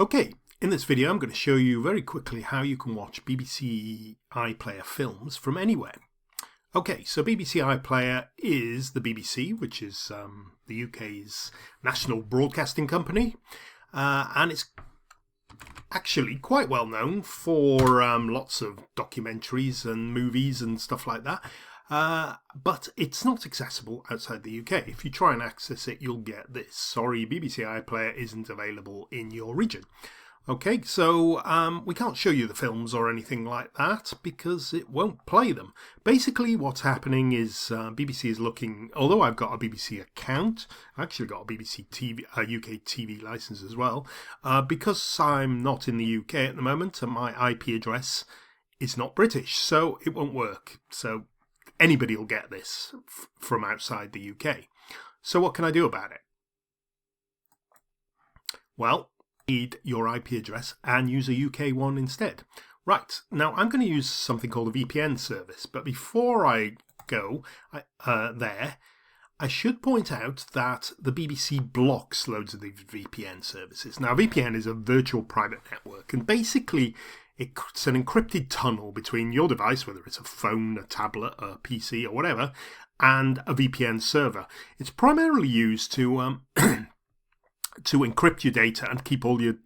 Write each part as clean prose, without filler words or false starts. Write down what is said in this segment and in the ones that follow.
Okay, in this video I'm going to show you very quickly how you can watch BBC iPlayer films from anywhere. Okay, so BBC iPlayer is the BBC, which is the UK's national broadcasting company, and it's actually quite well known for lots of documentaries and movies and stuff like that. But it's not accessible outside the UK. If you try and access it, you'll get this. Sorry, BBC iPlayer isn't available in your region. Okay, so we can't show you the films or anything like that because it won't play them. Basically, what's happening is BBC is looking, although I've got a BBC account, I've actually got a BBC TV, UK TV license as well, because I'm not in the UK at the moment and my IP address is not British, so it won't work. So anybody will get this from outside the UK. So what can I do about it? Well, need your IP address and use a UK one instead. Right, now I'm going to use something called a VPN service, but before I go there, I should point out that the BBC blocks loads of these VPN services. Now, VPN is a virtual private network, and basically it's an encrypted tunnel between your device, whether it's a phone, a tablet, a PC, or whatever, and a VPN server. It's primarily used to to encrypt your data and keep all your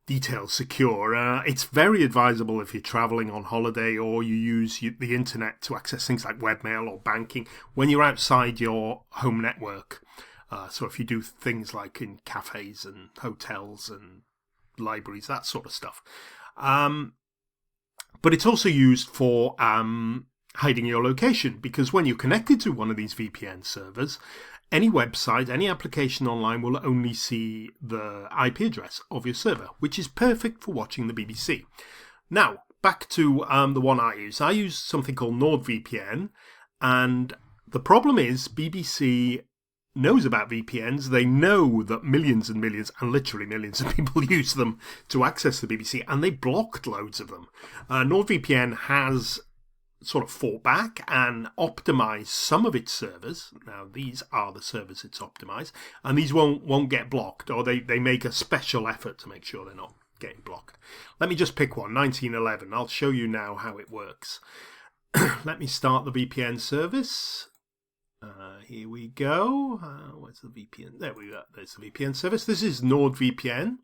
details secure. It's very advisable if you're traveling on holiday or you use the internet to access things like webmail or banking when you're outside your home network. So if you do things like in cafes and hotels and libraries, that sort of stuff. But it's also used for hiding your location, because when you're connected to one of these VPN servers, any website, any application online will only see the IP address of your server, which is perfect for watching the BBC. Now, back to the one I use. I use something called NordVPN, and the problem is BBC knows about VPNs. They know that millions and millions, and literally millions of people use them to access the BBC, and they blocked loads of them. NordVPN has sort of fought back and optimized some of its servers. Now, these are the servers it's optimized, and these won't get blocked, or they make a special effort to make sure they're not getting blocked. Let me just pick one, 1911. I'll show you now how it works. Let me start the VPN service. Here we go. Where's the VPN? There we go. There's the VPN service. This is NordVPN.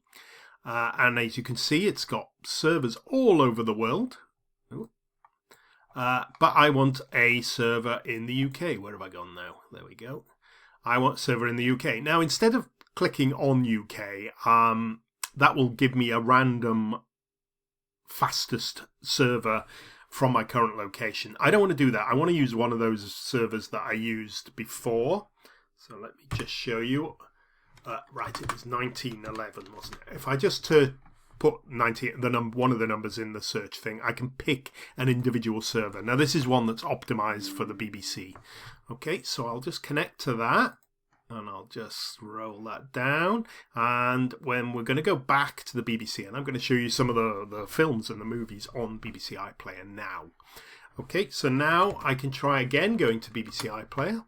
And as you can see, it's got servers all over the world. But I want a server in the UK. Where have I gone now? There we go. I want a server in the UK. Now, instead of clicking on UK, that will give me a random fastest server from my current location. I don't want to do that. I want to use one of those servers that I used before. So let me just show you. Right, it was 1911, wasn't it? If I just put one of the numbers in the search thing, I can pick an individual server. Now, this is one that's optimized for the BBC. Okay, so I'll just connect to that, and I'll just roll that down. And when we're going to go back to the BBC, and I'm going to show you some of the films and the movies on BBC iPlayer now. Okay, so now I can try again going to BBC iPlayer.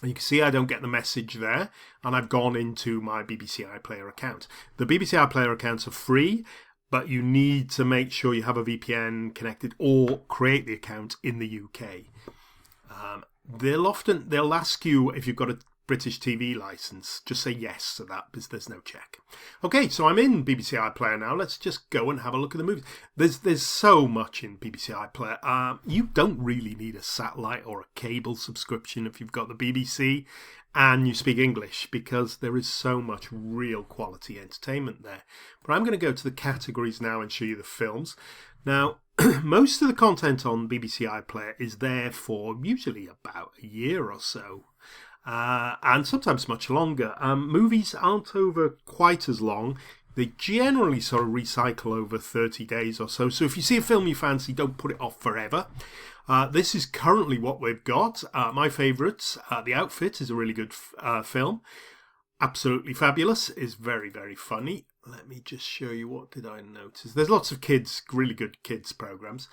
You can see I don't get the message there, and I've gone into my BBC iPlayer account. The BBC iPlayer accounts are free, but you need to make sure you have a VPN connected or create the account in the UK. They'll ask you if you've got a British TV license. Just say yes to that because there's no check. Okay, so I'm in BBC iPlayer now. Let's just go and have a look at the movies. There's so much in BBC iPlayer. You don't really need a satellite or a cable subscription if you've got the BBC and you speak English, because there is so much real quality entertainment there. But I'm going to go to the categories now and show you the films. Now, most of the content on BBC iPlayer is there for usually about a year or so. And sometimes much longer. Movies aren't over quite as long. They generally sort of recycle over 30 days or so. So if you see a film you fancy, don't put it off forever. This is currently what we've got. My favourites. The Outfit is a really good film. Absolutely fabulous. Is very, very funny. Let me just show you, what did I notice? There's lots of really good kids programs.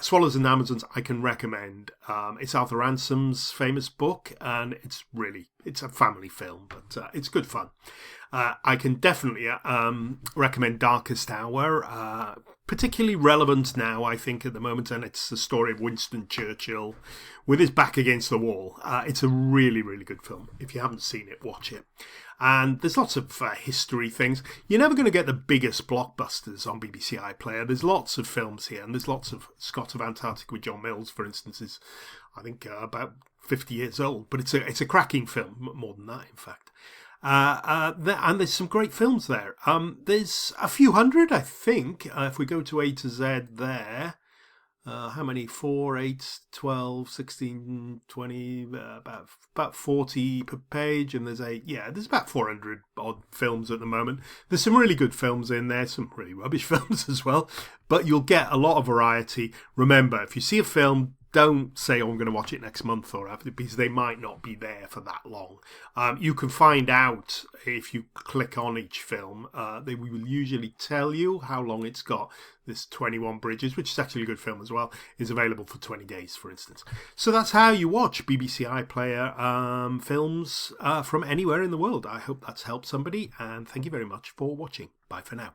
Swallows and Amazons I can recommend. It's Arthur Ransom's famous book, and it's a family film, but it's good fun. I can definitely recommend Darkest Hour, particularly relevant now, I think, at the moment, and it's the story of Winston Churchill with his back against the wall. It's a really, really good film. If you haven't seen it, watch it. And there's lots of history things. You're never going to get the biggest blockbusters on BBC iPlayer. There's lots of films here, and there's lots of Scott of Antarctic with John Mills, for instance, is, I think, about 50 years old. But it's a cracking film, more than that, in fact. And there's some great films there. There's a few hundred, I think, if we go to A to Z there. How many? 4, 8, 12, 16, 20, about 40 per page. And there's about 400 odd films at the moment. There's some really good films in there, some really rubbish films as well. But you'll get a lot of variety. Remember, if you see a film, don't say, oh, I'm going to watch it next month or after, because they might not be there for that long. You can find out if you click on each film. They will usually tell you how long it's got. This 21 Bridges, which is actually a good film as well, is available for 20 days, for instance. So that's how you watch BBC iPlayer films from anywhere in the world. I hope that's helped somebody, and thank you very much for watching. Bye for now.